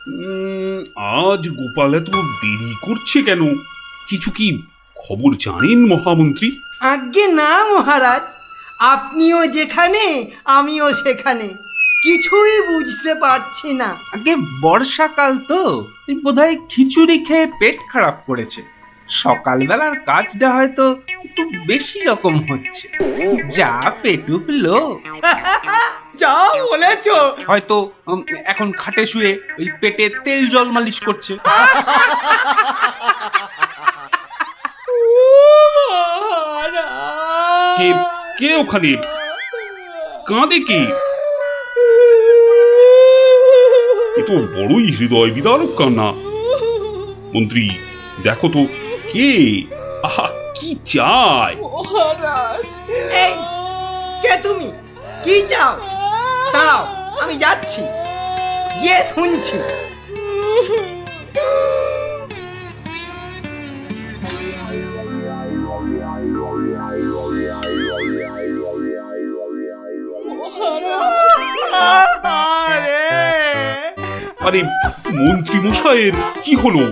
আজ গোপাল এত দেরি করছে কেন? কিছু কি খবর জানেন মহামন্ত্রী? আজ্ঞে না মহারাজ, আপনিও যেখানে আমিও সেখানে, কিছুই বুঝতে পারছি না। আগে বর্ষাকাল তো বোধহয় খিচুড়ি খেয়ে পেট খারাপ করেছে। সকালবেলার কাজটা হয়তো একটু বেশি রকম হচ্ছে, যা পেটুকলো। যা বলেছ। হয়তো এখন খাটে শুয়ে ওই পেটে তেল জল মালিশ করছে। কে কে ওখানে কাঁদে? কে? এ তো বড়ই হৃদয় বিদারক কান্না। মন্ত্রী, দেখো তো কে? আহা, কি চায়? এই, কে তুমি? কি চাও? দাঁড়াও, আমি যাচ্ছি, গিয়ে শুনছি। আরে মন্ত্রী মশাইয়ের কি হলো?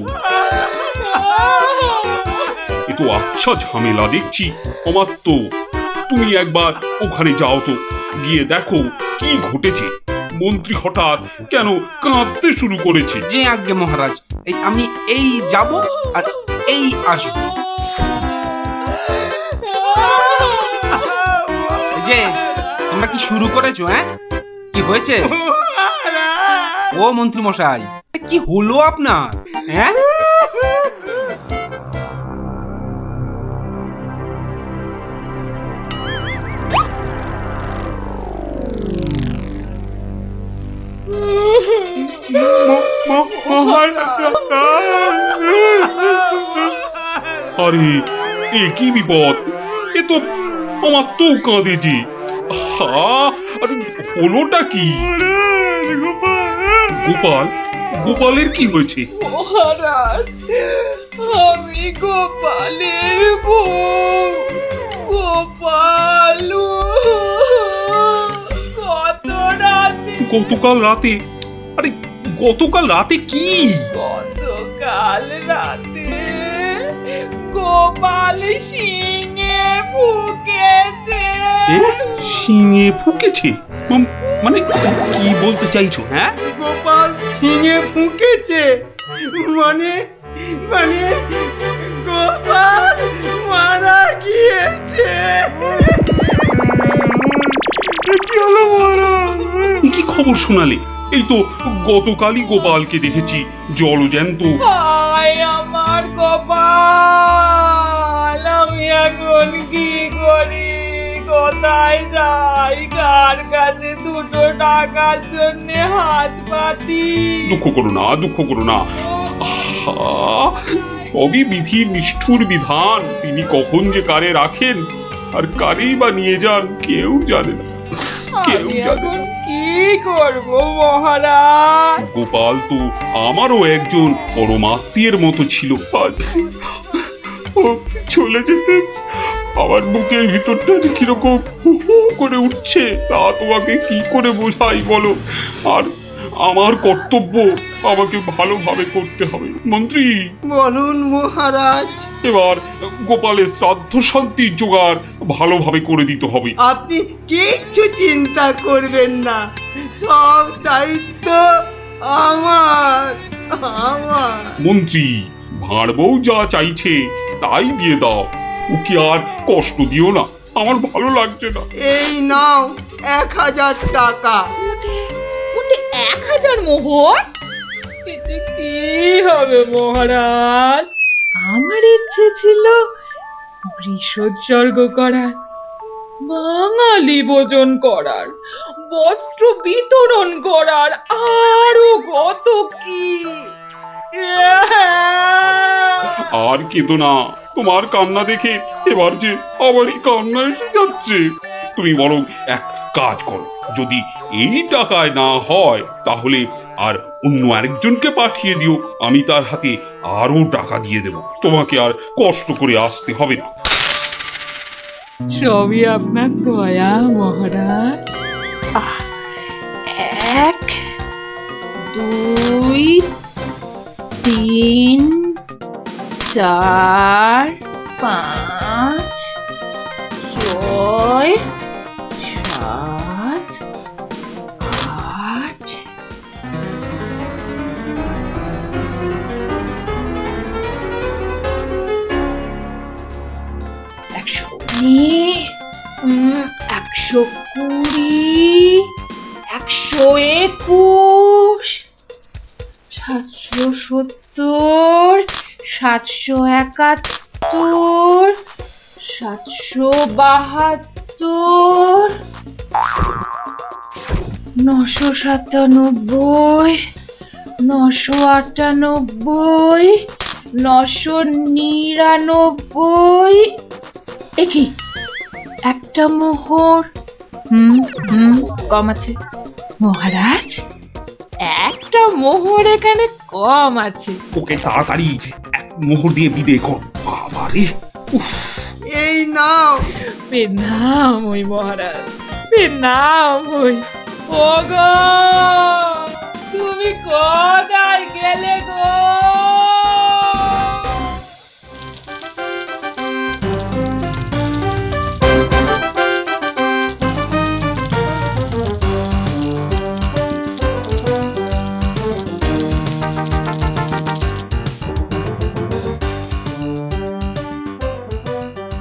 এ তো আচ্ছা ঝামেলা দেখছি। অমাত্য, তুমি একবার ওখানে যাও তো, গিয়ে দেখো কি ঘটেছে। মন্ত্রী হঠাৎ কেন কাঁদতে শুরু করেছে? যে আজ্ঞে মহারাজ, আমি এই যাব আর এই আসবো। যে তোমরা কি শুরু করেছো? হ্যাঁ, কি হয়েছে? ও মন্ত্রী মশাই, কি হলো আপনার? হ্যাঁ, আরে এ কি বিপদ! এ তো অমাত্য কাঁদে যে। আরে হলোটা কি? গোপাল, গোপালের কি হয়েছে? মহারাজ, আমি গোপালের বউ। গোপাল কত রাতে, গতকাল রাতে? আরে গতকাল রাতে কি? গতকাল রাতে গোপাল সিংহে ফুকেছে। এ শিঙে ফুকেছে? মানে কি বলতে চাইছো? হ্যাঁ, গোপাল ছিঙে ফুঁকেছে মানে মানে গোপাল মারা গিয়েছে। কি হলো মহারাজ? কি খবর শোনালে? এই তো গতকালই গোপালকে দেখেছি জলজ্যান্ত। হায় আমার কপাল, আমি এখন কি করি? কোথায় যাই? কার কাছে দুটো টাকার জন্য হাত পাতি? দুঃখ করো না, দুঃখ করো না। আহা, সবই বিধির নিষ্ঠুর বিধান। তিনি কখন যে কারে রাখেন আর কারেই বা নিয়ে যান কেউ জানে না, কেউ আমি জানে এখন না। কি করব মহারাজ? গোপাল তো আমারও একজন পরমাত্মীয়ের মতো ছিল। আজ ও চলে যেতে আমার বুকের ভিতরটা যে কিরকম হু হু করে উঠছে, তা তোমাকে কি করে বোঝাই বলো? আর আমার কর্তব্য আমাকে ভালোভাবে করতে হবে। মন্ত্রী, বলুন মহারাজ। এবার গোপালের শ্রাদ্ধ শান্তির জোগাড় ভালোভাবে করে দিতে হবে। আপনি কিচ্ছু চিন্তা করবেন না, সব দায়িত্ব আমার আমার মন্ত্রী, ভাঁড় বউ যা চাইছে তাই দিয়ে দাও, ওকে আর কষ্ট দিও না, আমার ভালো লাগছে না। এই নাও 1000 টাকা। ওটা 1000 মোহর? এতে কি হবে মহারাজ? আমার ইচ্ছে ছিল বৃষোৎসর্গ করার, বাঙালি ভোজন করার, বস্ত্র বিতরণ করার, আরো কত কি। আর কেঁদো না, তোমার কান্না দেখে এবার যে আমারই কান্না এসে যাচ্ছে। তুমি বরং এক কাজ করো, যদি এই টাকায় না হয় তাহলে আর অন্য আরেকজনকে পাঠিয়ে দিও, আমি তার হাতে আরো টাকা দিয়ে দেব, তোমাকে আর কষ্ট করে আসতে হবে না। সবই আপনার দয়া মহারাজ। 1 2 3 4 5 6 7 8 119 120 121 770 771 772 997 998 999 একই একটা মোহর কম আছে মহারাজ, একটা মোহর এখানে কম আছে। ওকে তাড়াতাড়ি এক মোহর দিয়ে বিদে কর। বাবারে, উফ, এই নাও। প্রণাম ওই মহারাজ, প্রণাম ওই। ওগো, তুমি কোথায় গেলে গো?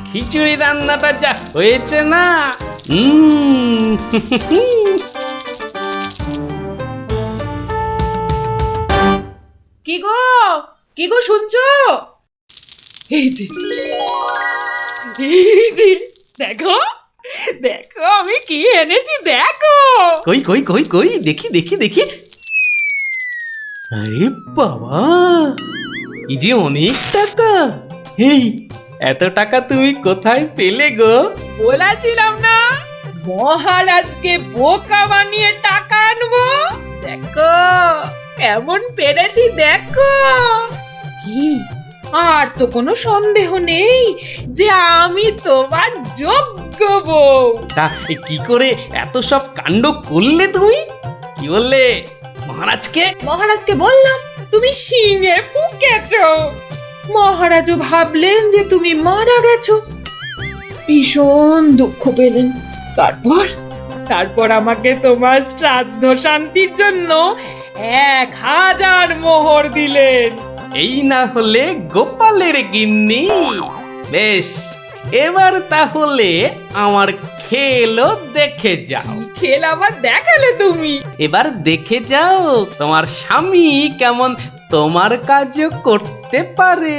খিচুড়ি রান্নাটা যা হয়েছে না, কি গো, কি গো শুনছো? এই যে, দেখো দেখো আমি কি এনেছি, দেখো। কই কই কই কই দেখি দেখি দেখি। আরে বাবা, এই যে অনেক টাকা। এই এত টাকা তুমি কোথায় পেলে গো? বলেছিলাম না মহারাজকে বোকা বানিয়ে টাকা আনবো। দেখো এমন পেরেছি, দেখো। কি আর তো কোনো সন্দেহ নেই যে আমি তোমার যোগ্য বউ। তা কি করে এত সব কাণ্ড করলে তুমি? কি বললে মহারাজকে? মহারাজকে বললাম তুমি শিঙে ফুকেছো। মহারাজও ভাবলেন যে তুমি মারা গেছো, ভীষণ দুঃখ পেলেন। তারপর আমাকে তোমার শ্রাদ্ধ শান্তির জন্য 1000 মোহর দিলেন। এই না হলে গোপালের গিন্নি। বেশ, এবার তাহলে আমার খেলও দেখে যাও। খেল আবার দেখালে তুমি? এবার দেখে যাও তোমার স্বামী কেমন তোমার কাজও করতে পারে।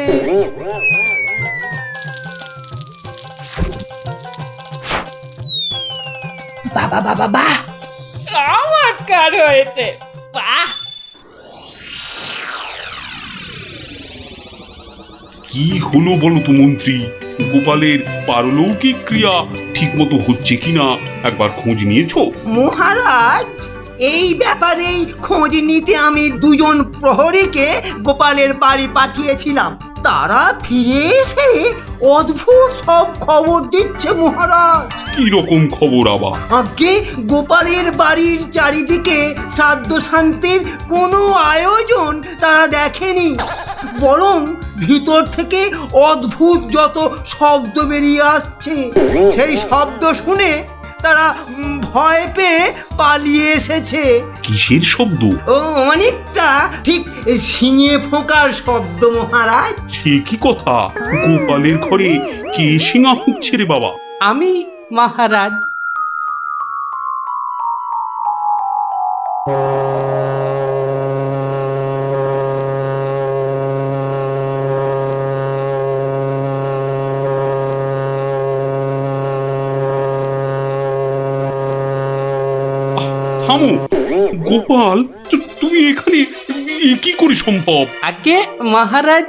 বাবা বাবা বাহ, চমৎকার হয়েছে, বাহ। কি হলো বলো তো মন্ত্রী? গোপালের পারলৌকিক ক্রিয়া ঠিক মতো হচ্ছে কিনা একবার খোঁজ নিয়েছো? মহারাজ, এই ব্যাপারেই খোঁজ নিতে আমি 2জন প্রহরীকে গোপালের বাড়ি পাঠিয়েছিলাম। তারা ফিরে এসে অদ্ভুত সব খবর দিচ্ছে মহারাজ। কি রকম খবর আবার? আগে গোপালের বাড়ির চারিদিকে শ্রাদ্ধ শান্তির কোনো আয়োজন তারা দেখেনি, বরং ভিতর থেকে অদ্ভুত যত শব্দ বেরিয়ে আসছে, সেই শব্দ শুনে তারা ভয় পেয়ে পালিয়ে এসেছে। কিসের শব্দ? ও অনেকটা ঠিক শিঙে ফোঁকার শব্দ মহারাজ। সে কি কথা? গোপালের ঘরে কে শিঙা ফুঁকছে রে বাবা? আমি মহারাজ। থামো গোপাল, তুমি এখানে কি করে সম্ভব? আগে মহারাজ,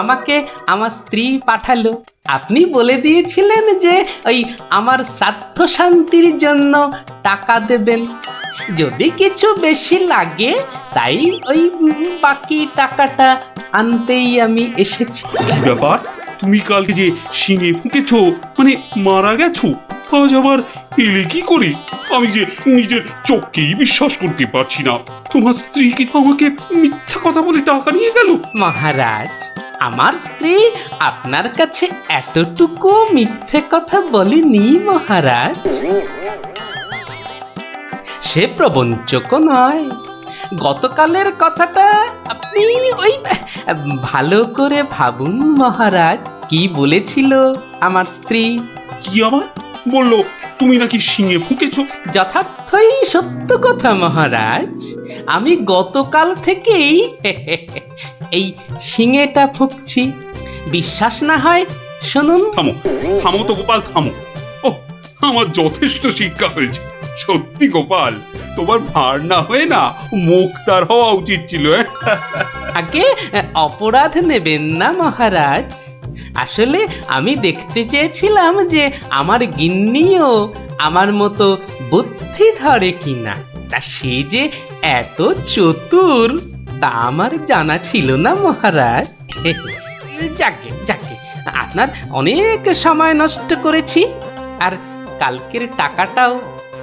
আমাকে আমার স্ত্রী পাঠালো। আপনি বলে দিয়েছিলেন যে ওই আমার শ্রাদ্ধ শান্তির জন্য টাকা দেবেন, যদি কিছু বেশি লাগে তাই ওই বাকি টাকাটা আনতেই আমি এসেছি। কি ব্যাপার? তুমি কালকে যে শিঙে ফুঁকেছো, মানে মারা গেছো? আজ আবার এলে কি করে? আমি যে নিজের চোখকেই বিশ্বাস করতে পারছি না। তোমার স্ত্রী কি আমাকে মিথ্যা কথা বলে টাকা নিয়ে গেল? মহারাজ, আমার স্ত্রী আপনার কাছে এতটুকু মিথ্যে কথা বলেনি মহারাজ। সে প্রবঞ্চক নয়। গতকালের কথাটা আপনি ওই ভালো করে ভাবুন মহারাজ, কি বলেছিল আমার স্ত্রী। কি আবার বললো? তুমি নাকি শিঙে ফুঁকেছো? যথার্থই সত্য কথা মহারাজ। আমি গতকাল থেকেই এই শিঙেটা ফুঁকছি। বিশ্বাস না হয় শুনুন। থামো থামো তো গোপাল, থামো। ও, আমার যথেষ্ট শিক্ষা হয়েছে। সত্যি গোপাল, তোমার ভার না হয়ে না মুক্তার হওয়া উচিত ছিল। আগে অপরাধ নেবেন না মহারাজ। আসলে আমি দেখতে চেয়েছিলাম যে আমার গিন্নিও আমার মতো বুদ্ধি ধরে কিনা। তা সে যে এত চতুর তা আমার জানা ছিল না মহারাজ। যাকে যাকে, আপনার অনেক সময় নষ্ট করেছি, আর কালকের টাকাটাও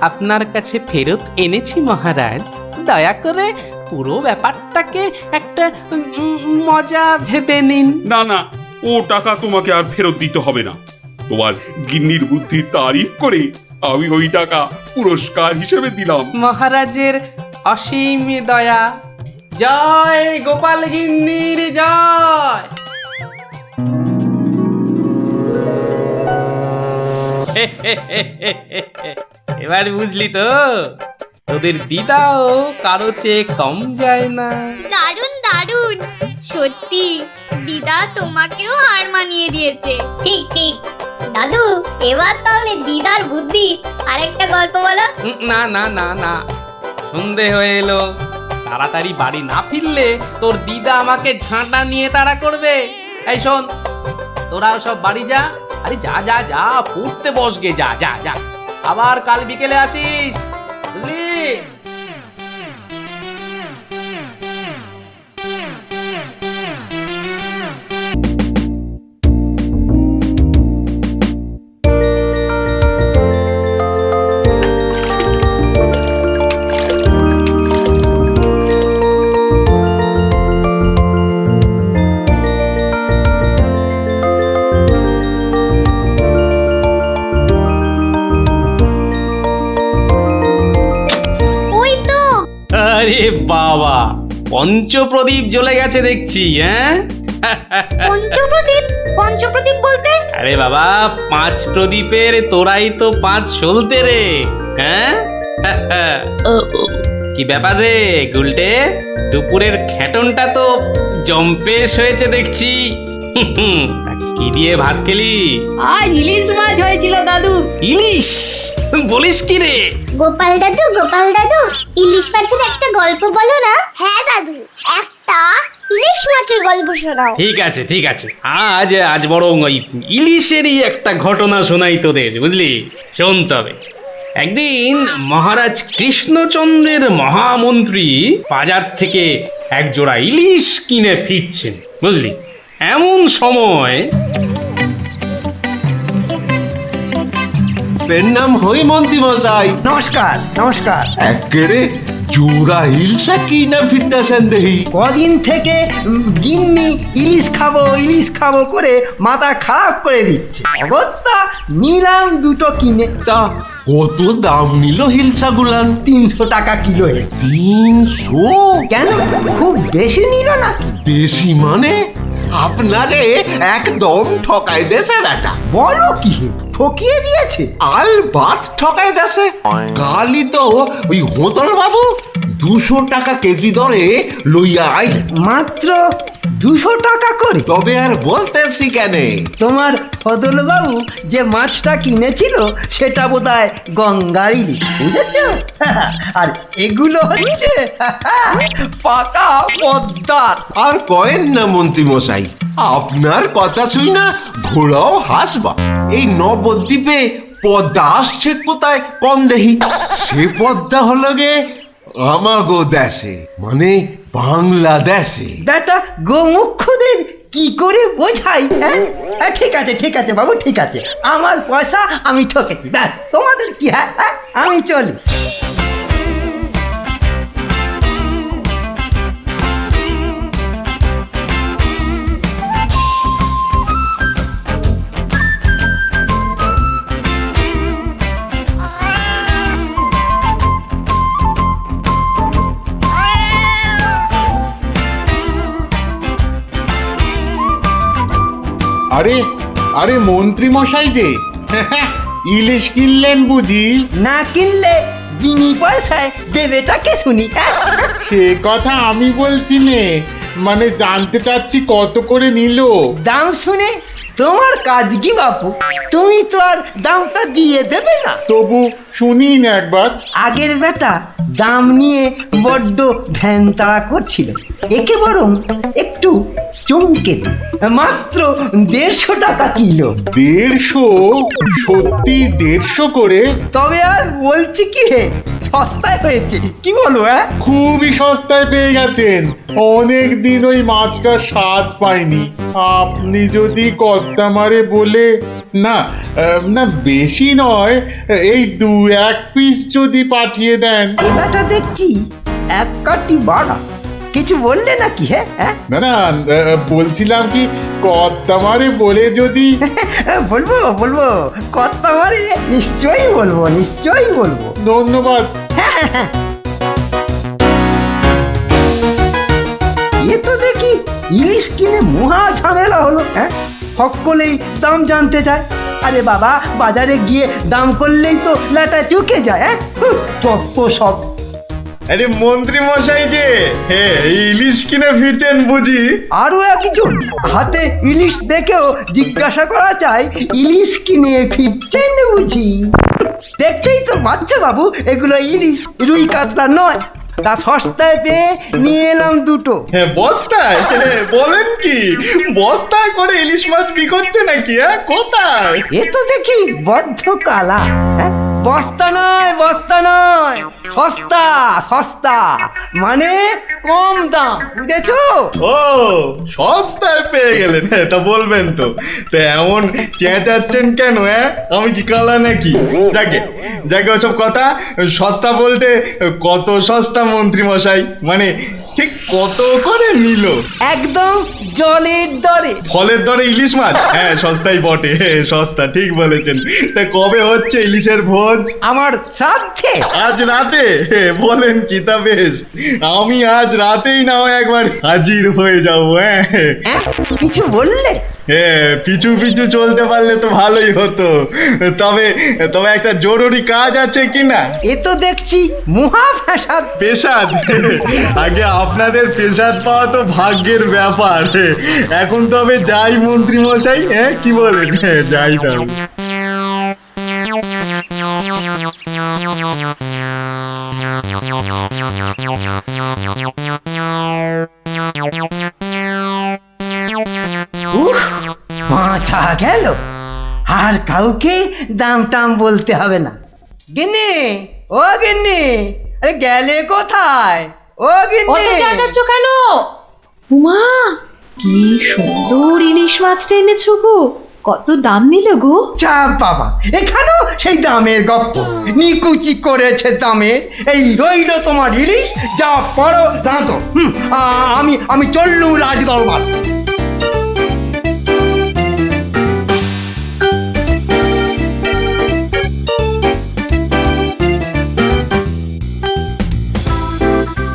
আপনার কাছে ফেরত এনেছি মহারাজ। দয়া করে পুরো ব্যাপারটাকে একটা মজা ভেবে নিন। না না, ও টাকা তোমাকে আর ফেরত দিতে হবে না। তোমার গিন্নির বুদ্ধির তারিফ করে আমি ওই টাকা পুরস্কার হিসেবে দিলাম। মহারাজের অসীম দয়া। জয় গোপাল গিন্নির জয়। এবার বুঝলি তো, তোদের দিদাও কারো চেয়ে কম যায় না। দারুণ দারুণ, সত্যি দিদা তোমাকেও হার মানিয়ে দিয়েছে। ঠিক ঠিক দাদু, এবার তাহলে দিদার বুদ্ধি আরেকটা গল্প বলো। না না না না, সন্ধে হয়ে এলো। তাড়াতাড়ি বাড়ি না ফিরলে তোর দিদা আমাকে ঝাঁটা নিয়ে তাড়া করবে। এই শোন, তোরাও সব বাড়ি যা। আরে যা যা যা, পড়তে বসগে, যা যা যা। আবার কাল বিকেলে আসিস, বুঝলি? ওই তো আরে বাবা, পঞ্চপ্রদীপ জ্বলে গেছে দেখছি। হ্যাঁ, পঞ্চপ্রদীপ। পঞ্চপ্রদীপ বলতে? আরে বাবা, 5 প্রদীপের তোরাই তো 5 সলতে রে। হ্যাঁ, কি ব্যাপার রে গুলটে, দুপুরের খেটনটা তো জম্পেশ হয়েছে দেখছি। তা কি দিয়ে ভাত খেলি? আজ ইলিশ মাছ হয়েছিল দাদু। ইলিশ? বলিস কি রে? গোপাল দাদু, ইলিশ মাছের একটা গল্প বলো না। হ্যাঁ দাদু, একটা ইলিশ মাছের গল্প শোনাও। ঠিক আছে ঠিক আছে, আজ বরং ওই ইলিশেরই একটা ঘটনা শোনাই তোদের, বুঝলি? শোন তবে। একদিন মহারাজ কৃষ্ণচন্দ্রের মহামন্ত্রী বাজার থেকে এক জোড়া ইলিশ কিনে ফিরছেন, বুঝলি? এমন সময় নাম হই মন্ত্রী মশাই। নমস্কার নমস্কার। একেরে জোড়া হিলসা কি না ফিরতেছেন দেখি। কদিন থেকে গিন্নি ইলিশ খাবো করে মাথা খারাপ করে দিচ্ছে। অগত্যা নিলাম দুটো কিনে। তা কত দাম নিল হিলসা গুলান? 300 টাকা কিলো। 300? কেন, খুব বেশি নিল নাকি? বেশি মানে? আপনারে একদম ঠকাই দেছে বেটা। বলো কি হে, ঠকিয়ে দিয়েছে? আল বাত ঠকাই দেছে। কালই তো ওই হোতল বাবু 200 টাকা কেজি দরে লইয়া আইল। মাত্র 200 টাকা করে? তবে আর বলতেছি কেন, তোমার ফদলবাবু যে মাছটা কিনেছিল সেটা বোধহয় গঙ্গার ইলিশ, বুঝেছ? আর এগুলো হচ্ছে পাকা পদ্মার। আর কয়েন না মন্ত্রী মশাই, আপনার কথা শুই না ঘোড়াও হাসবা। এই নবদ্বীপে পদ্মা আসছে কোথায় কম দেখি। সে পদ্মা হলো গে আমাগো দেশে, মানে বাংলাদেশে। বেটা গোমুখদের কি করে বোঝাই? হ্যাঁ, ঠিক আছে বাবু, ঠিক আছে। আমার পয়সা আমি ঠকেছি, ব্যাস। তোমাদের কি? হ্যাঁ, আমি চলি। আরে আরে মন্ত্রী মশাই যে ইলিশ কিনলেন বুঝি? না কিনলে বিনি পয়সায় দেবেটাকে শুনি। সে কথা আমি বলছি নে, মানে জানতে চাচ্ছি কত করে নিল? দাম শুনে তোমার কাজ কি বাপু? তুমি তো আর দামটা দিয়ে দেবে না। তবু শুনিন একবার। আগের বেটা দাম নিয়ে বড্ড ভ্যান তাড়া করছিল, একে বরং একটু চমকে দিই। মাত্র 150 টাকা কিলো। 150? সত্যি 150 করে? তবে আর বলছি কি হে, সস্তায় হয়েছে, কি বলো? খুবই সস্তায় পেয়ে গেছেন। অনেক দিন ওই মাছটার স্বাদ পাইনি। আপনি যদি কর্তা মারে বলে না না বেশি নয়, এই 2-1 পিস যদি পাঠিয়ে দেন। এবারটা দেখছি এক কাটি বাড়া। কিছু বললে নাকি? হ্যাঁ, না না, বলছিলাম কি কর্তা মারে বলে যদি। বলবো কর্তা মারে নিশ্চয়ই বলবো। ধন্যবাদ। এ তো দেখি ইলিশ কিনে মহা ঝামেলা হলো। সকলেই দাম জানতে চায়। আরে বাবা, বাজারে গিয়ে দাম করলেই তো লাটা চুকে যায়। যত সব। আরে মন্ত্রী মশাই যে ইলিশ কিনে ফিরছেন বুঝি? আরো একজন হাতে ইলিশ দেখেও জিজ্ঞাসা করা চাই, ইলিশ কিনে ফিরছেন বুঝি? দেখতেই তো বাচ্চা বাবু, এগুলো ইলিশ, রুই কাতলা নয়। তা সস্তায় পেয়ে নিয়ে এলাম দুটো। বস্তায়? বলেন কি, বস্তায় করে ইলিশ মাছ বিকোচ্ছে নাকি? কোথায়? এ তো দেখি বদ্ধ কালা। বস্তা নয়, সস্তা, মানে কম দাম, বুঝেছো? ও, সস্তায় পেয়ে গেলেন? তা বলবেন তো। তা এমন চেঁচাচ্ছেন কেন? আমি কি কালা নাকি? যাকে ওসব কথা। সস্তা বলতে কত সস্তা মন্ত্রী মশাই? মানে ঠিক কত করে নিল? একদম জলের দরে। ফলের দরে ইলিশ মাছ? সস্তাই বটে, সস্তা, ঠিক বলেছেন। তা কবে হচ্ছে ইলিশের ভোজ? আমার শ্রাদ্ধে। আজ রাতে? বলেন কি? তা বেশ, আমি আজ রাতেই না হয় একবার হাজির হয়ে যাবো। কিছু বললে? পিছু পিছু চলতে পারলে তো ভালোই হতো। তবে একটা জরুরি কাজ আছে কিনা? এ তো দেখছি মহা ফ্যাসাদ। পেশাদ? আগে আপনাদের পেশাদ পাওয়া তো ভাগ্যের ব্যাপার। এখন তবে যাই মন্ত্রী মশাই, কি বলেন? যাই তবে। মাথা গেল, আর কাউকে দাম টাম বলতে হবে না। গিন্নি, ও গিন্নি, আরে গেলে কোথায়? ও গিন্নি, কেন? উমা, কি সুন্দর ইলিশ মাছটা এনেছো গো! কত দাম নিল গো? চাপ বাবা, এখানেও সেই দামের গপ্প। নিকুচি করেছে দামে। এই রইল তোমার ইলিশ, যা পড়ো দাঁতো। আমি চললুম রাজ দরবার।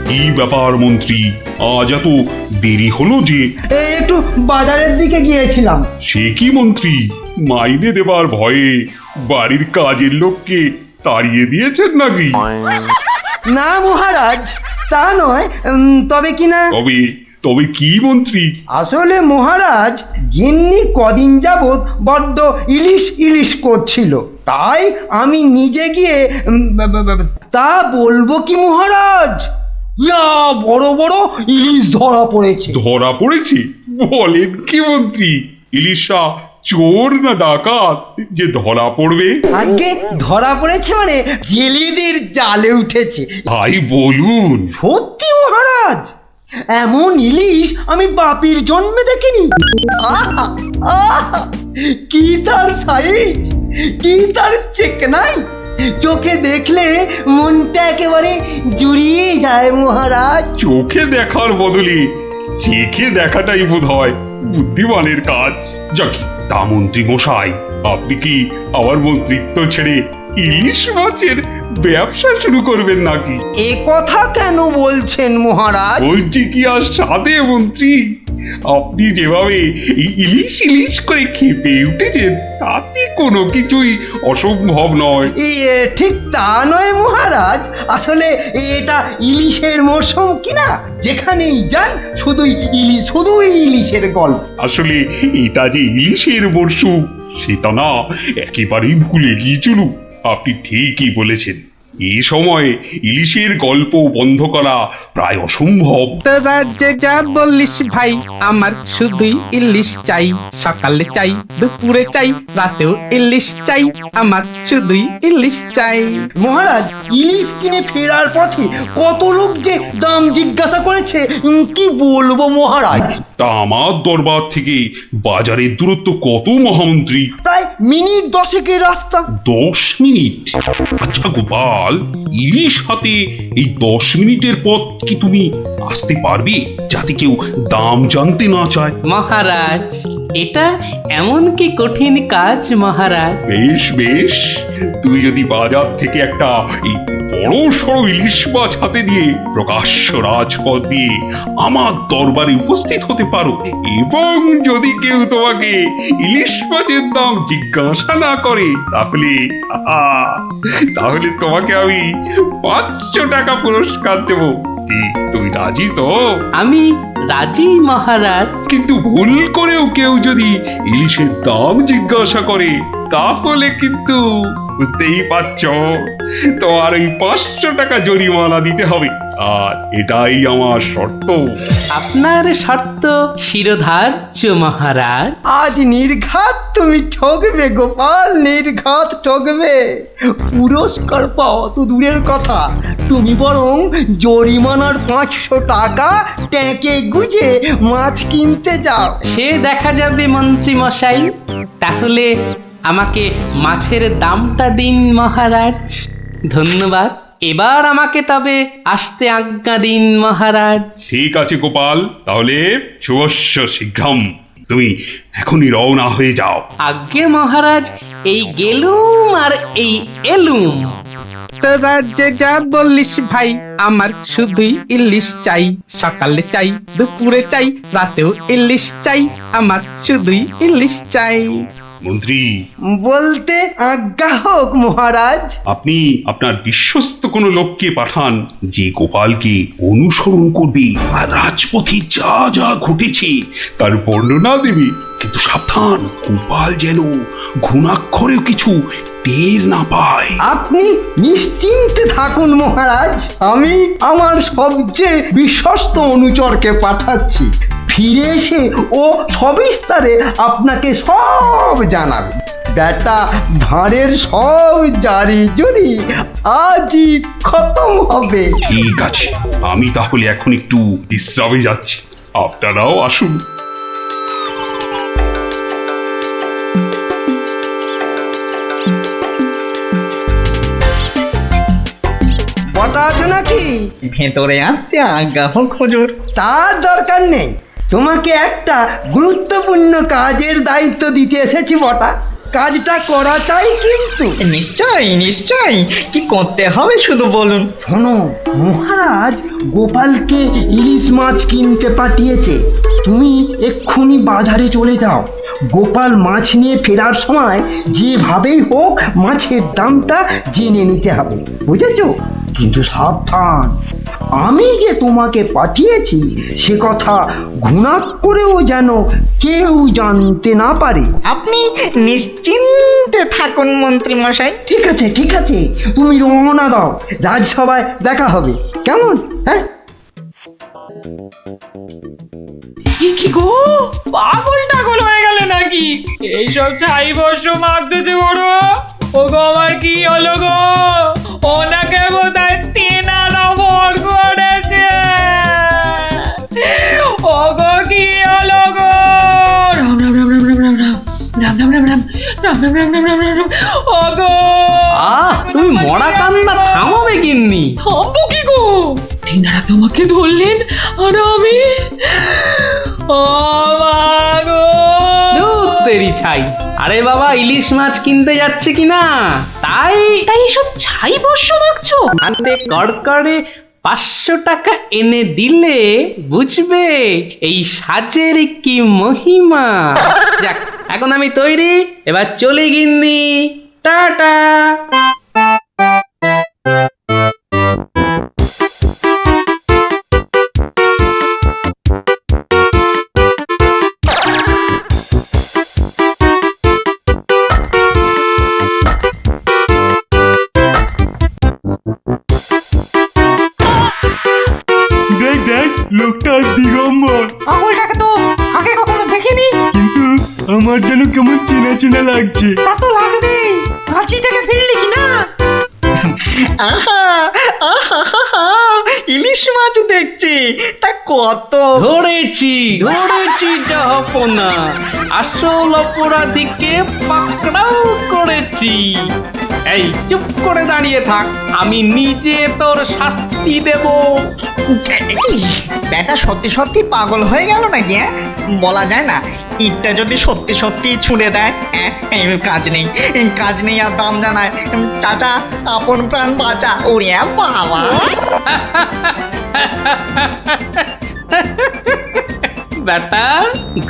কি ব্যাপার মন্ত্রী, আজ এত দেরি হলো যে? একটু বাজারের দিকে গিয়েছিলাম। সে কি মন্ত্রী, মাইনে দেবার ভয়ে বাড়ির কাজের লোককে তাড়িয়ে দিয়েছেন নাকি? না মহারাজ, তা নয়। তবে কিনা। তবে কি মন্ত্রী? আসলে মহারাজ, গিন্নি কদিন যাবৎ বড্ড ইলিশ করছিল, তাই আমি নিজে গিয়ে তা বলবো কি মহারাজ, ইয়া বড় বড় ইলিশ ধরা পড়েছে। ধরা পড়েছে? বলেন কি মন্ত্রী? ইলিশা চোর না ডাকাত যে ধরা পড়বে? আগে ধরা পড়েছে মানে জেলেদের জালে উঠেছে। ভাই বলুন। সত্যি মহারাজ, এমন ইলিশ আমি বাপির জন্মে দেখিনি। আহা, আহা, কি তার সাইজ, কি তার চেকনাই, চোখে দেখলে মনটা একেবারে জুড়িয়ে যায় মহারাজ। চোখে দেখার বদলে চেখে দেখাটাই বোধ হয় বুদ্ধিমানের কাজ। যাকি, তা মন্ত্রী মশাই, আপনি কি আমার মন্ত্রিত্ব ছেড়ে ইলিশ মাছের ব্যবসা শুরু করবেন নাকি? এ কথা কেন বলছেন মহারাজ? বলছি কি আর সাধে মন্ত্রী, আপনি যেভাবে এই ইলিশ ইলিশ করে খেপে উঠেছেন তাতে কোনো কিছুই অসম্ভব নয়। ঠিক তা নয় মহারাজ, আসলে এটা ইলিশের মরশুম কিনা, যেখানেই যান শুধুই ইলিশ, শুধুই ইলিশের গল্প। আসলে এটা যে ইলিশের মরশুম সেটা না একেবারেই ভুলে গিয়েছিল। আপনি ঠিকই বলেছেন, এই সময় ইলিশের গল্প বন্ধ করা প্রায় অসম্ভব। তোরা যে যা বললিস ভাই, আমার শুধুই ইলিশ চাই। সকালে চাই, দুপুরে চাই, রাতেও ইলিশ চাই। আমার শুধুই ইলিশ চাই। মহারাজ, ইলিশ কিনে ফেরার পথে কত লোক যে দাম জিজ্ঞাসা করেছে, কি বলবো মহারাজ। তা আমার দরবার থেকে বাজারের দূরত্ব কত মহামন্ত্রী? প্রায় মিনিট 10 রাস্তা। 10 মিনিট? আচ্ছা গোপাল, ইলিশ হাতে এই 10 মিনিটের পথ কি তুমি আসতে পারবে, যাতে কেউ দাম জানতে না চায়? মহারাজ, এটা এমন কি কঠিন কাজ মহারাজ? বেশ বেশ, তুমি যদি বাজার থেকে একটা এই বড় সড়ো ইলিশ মাছ হাতে দিয়ে প্রকাশ্য রাজপথ দিয়ে আমার দরবারে উপস্থিত হতে পারো, এবং যদি কেউ তোমাকে ইলিশ মাছের দাম জিজ্ঞাসা না করে, তাহলে তাহলে তোমাকে আমি 500 টাকা পুরস্কার দেব। কি তুমি রাজি তো? আমি রাজি মহারাজ। কিন্তু ভুল করেও কেউ যদি ইলিশের দাম জিজ্ঞাসা করে, তাহলে কিন্তু বুঝতেই পারছো, তোমার ওই 500 টাকা জরিমানা দিতে হবে। আর এটাই আমার শর্ত। আপনার শর্ত শিরোধার্য মহারাজ। আজ নির্ঘাত তুমি ঠকবে গোপাল, নির্ঘাত ঠকবে। পুরস্কার পাওয়া তো দূরের কথা, তুমি বরং জরিমানার 500 টাকা ট্যাঁকে গুজে মাছ কিনতে যাও। সে দেখা যাবে মন্ত্রী মশাই। তাহলে আমাকে মাছের দামটা দিন মহারাজ। ধন্যবাদ। এবার আমাকে তবে আসতে আজ্ঞা দিন মহারাজ। ঠিক আছে গোপাল, তাহলে শুভস্য শীঘ্রম। তুমি এখনই রওনা হয়ে যাও। আজ্ঞে মহারাজ, এই গেলুম আর এই এলুম। তোরা যে যা বললিস ভাই, আমার শুধুই ইলিশ চাই। সকালে চাই, দুপুরে চাই, রাতেও ইলিশ চাই। আমার শুধুই ইলিশ চাই। মন্ত্রী, বলতে আজ্ঞা হোক মহারাজ। আপনি আপনার বিশ্বস্ত কোনো লোককে পাঠান, যে গোপালকে অনুসরণ করবে আর রাজপথে যা যা ঘটেছে তার বর্ণনা দেবে। কিন্তু সাবধান, গোপাল যেন ঘুণাক্ষরেও কিছু টের না পায়। আপনি নিশ্চিন্তে থাকুন মহারাজ, আমি আমার সবচেয়ে বিশ্বস্ত অনুচরকে পাঠাচ্ছি। ফিরে এসে ও সবিস্তারে আপনাকে সব জানাবে। বেটা ধারের সব জারি জুরি আজই খতম হবে। ঠিক আছে, আমি তাহলে এখন একটু বিশ্রামে যাচ্ছি, আপনারাও আসুন। বটা আছো নাকি? ভেতরে আসতে আজ্ঞা হোক হুজুর। তার দরকার নেই, তোমাকে একটা গুরুত্বপূর্ণ কাজের দায়িত্ব দিতে এসেছি বটা। কাজটা করা চাই কিন্তু। নিশ্চয়ই নিশ্চয়ই, কি করতে হবে শুধু বলুন। শোনো, মহারাজ গোপালকে ইলিশ মাছ কিনতে পাঠিয়েছে। তুমি এক্ষুনি বাজারে চলে যাও। গোপাল মাছ নিয়ে ফেরার সময় যেভাবেই হোক মাছের দামটা জেনে নিতে হবে, বুঝেছো? কিন্তু সাবধান, আমি যে তোমাকে পাঠিয়েছি সে কথা ঘুণাক্ষরেও যেন কেউ জানতে না পারে। আপনি নিশ্চিন্তে থাকুন মন্ত্রী মশাই। ঠিক আছে ঠিক আছে, তুমি রওনা দাও, রাজসভায় দেখা হবে, কেমন? হ্যাঁ, কি গো, পাগল টাগল হয়ে গেলে নাকি? এইসব ছাই বর্ষ মাগতেছে বড়। ও গো, আমার কি হলো গো? ওনাকে বোধহয় তেনারা ভর করেছে। রাম রাম রাম রাম রাম রাম রাম। ওগো তুমি মরা কান্না থামাবে গিন্নি। থামবো কি গো, তিনারা তোমাকে ধরলেন আর আমি ও মা গো। ধুর তেরি ছাই। আরে বাবা, ইলিশ মাছ কিনতে যাচ্ছে কিনা, তাই তাই এসব ছাই বর্ষ মাখছো? হাতে কড়কড়ে 500 টাকা এনে দিলে বুঝবে এই সাজের কি মহিমা। যাক, এখন আমি তৈরি, এবার চলে গিন্নি, টাটা। দেখ দেখ, লোকটা দিগম্বর। আঙুলটাকে তো আগে কখনো দেখিনি। কিন্তু আমার যেন কেমন চেনা চেনা লাগছে। তা তো লাগবেই, রাঁচি থেকে ফিরলি কি না? আহা আহা আহা, ইলিশ মাছ দেখছি, তা কত? ধরেছি ধরেছি জাহাপনা, আসল অপরাধীকে পাকড়াও করেছি। এই চুপ করে দাঁড়িয়ে থাক, আমি নিজে তোর শাস্তি দেব। কি ব্যাটা সত্যি সত্যি পাগল হয়ে গেল নাকি? বলা যায় না, ইটটা যদি সত্যি সত্যি ছুঁড়ে দেয়, কাজ নেই, কাজ নেই আর দাম জানায়। চাচা, আপন প্রাণ বাঁচা। ওরে বাবা, বেটা,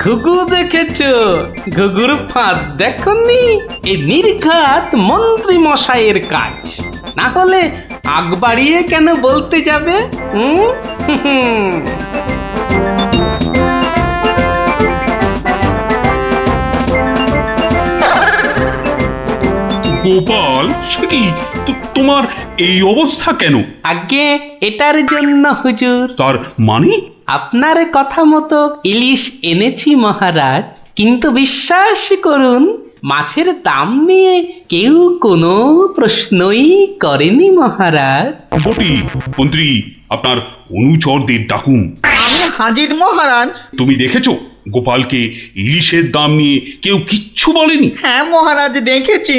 ঘুঘু দেখেছো? ঘুঘুর ফাঁদ দেখনি? এই নির্ঘাত মন্ত্রী মশাইয়ের কাজ, না হলে আগ বাড়িয়ে কেন বলতে যাবে? গোপাল, সে কি তোমার এই অবস্থা কেন? আগে এটার জন্য হুজুর, তার মানে? আপনার কথা মতো ইলিশ এনেছি মহারাজ, কিন্তু বিশ্বাস করুন, মাছের দাম নিয়ে কেউ কোনো প্রশ্নই করেনি মহারাজ। বটি, মন্ত্রী, আপনার অনুচরদের ডাকুন। আমি হাজির মহারাজ। তুমি দেখেছো গোপালকে ইলিশের দাম নিয়ে কেউ কিচ্ছু বলেনি? হ্যাঁ মহারাজ, দেখেছি,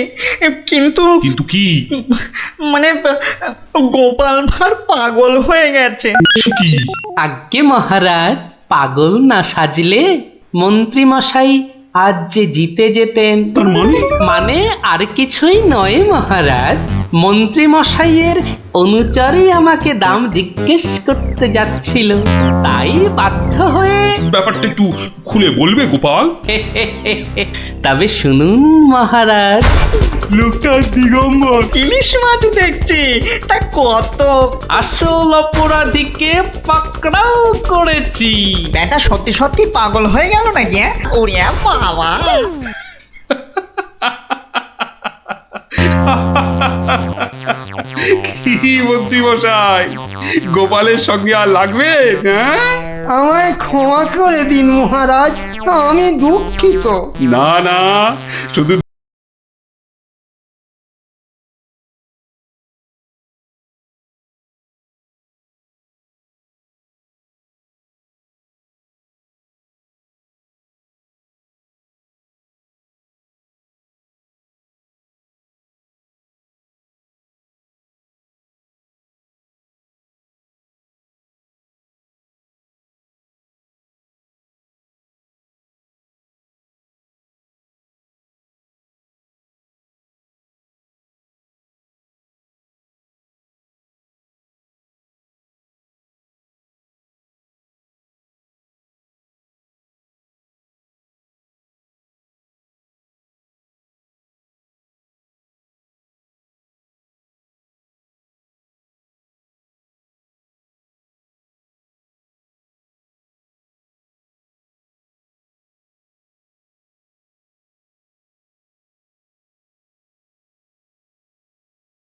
কিন্তু কিন্তু কি? মানে গোপাল ভাঁড় পাগল হয়ে গেছে। সে কি? আজ্ঞে মহারাজ, পাগল না সাজলে মন্ত্রী মশাই আজ যে জিতে যেতেন। তার মানে? মানে আর কিছুই নয় মহারাজ, মন্ত্রী মশাইয়ের অনুচরই আমাকে দাম জিজ্ঞেস করতে যাচ্ছিল, তাই বাধ্য হয়ে। ব্যাপারটা একটু খুলে বলবে গোপাল? তবে শুনুন মহারাজ, লোকটা দিগম্বর। ইলিশ মাছ দেখছি, তা কত? আসল অপরাধীকে পাকড়াও করেছি। ব্যাটা সত্যি সত্যি পাগল হয়ে গেল নাকি? ওরে বাবা, কি মন্ত্রী মশাই, গোপালের সঙ্গে আর লাগবে? হ্যাঁ, আমায় ক্ষমা করে দিন মহারাজ, আমি দুঃখিত। না না, শুধু